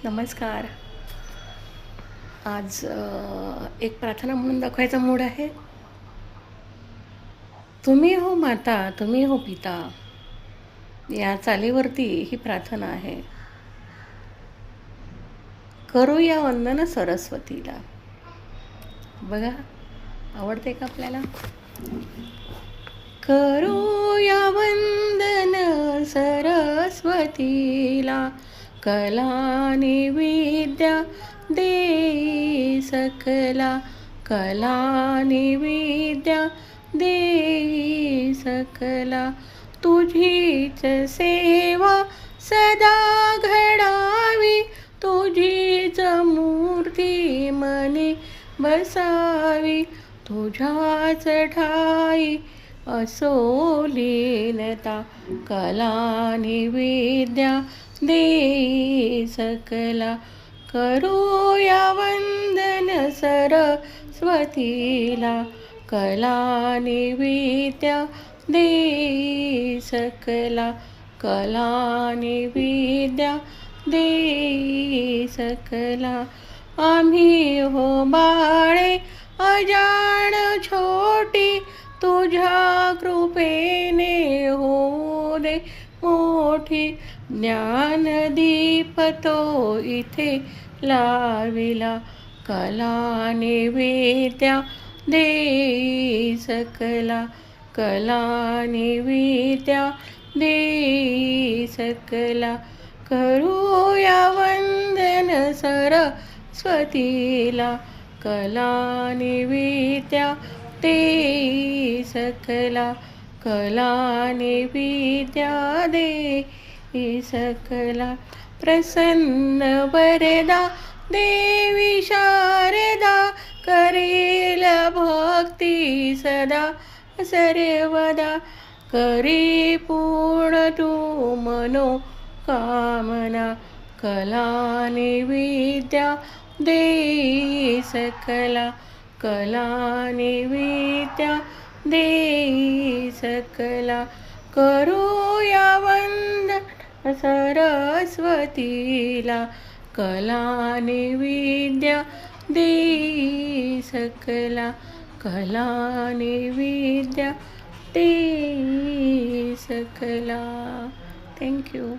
नमस्कार. आज एक प्रार्थना म्हणून दाखवायचा मूड आहे. तुम्ही हो माता, तुम्ही हो पिता. या चालीवरती ही प्रार्थना आहे. करूया वंदन सरस्वतीला. बघा, आवडते का आपल्याला? करूया वंदन सरस्वतीला, कलानी विद्या देई सकला, कलानी विद्या देई सकला. तुझीच सेवा सदा घडावी, तुझीच मूर्ती मनी बसावी. तुझ्याच ठाई असो लीनता, कलानी विद्या देई सकला. करूया वंदन सरस्वतीला, कलानी विद्या देई सकला, कलानी विद्या देई सकला. आम्ही हो बाळे अजाण छोटी, तुझ्या कृपेने होऊ दे मोठी. ज्ञानदीप तो इथे लाविला, कलानी विद्या देई सकला, कलानी विद्या देई सकला. करूया वंदन सरस्वतीला, कलानी विद्या देई सकला, कलानी विद्या देई सकला. प्रसन्न वरदा देवी शारदा, करील भक्ती सदा सर्वदा. करी पूर्ण तू मनोकामना, कलानी विद्या देई सकला, कलानी विद्या देई सकला. करूया वंदन सरस्वतीला, कलानी विद्या देई सकला, कलानी विद्या देई सकला. थँक्यू.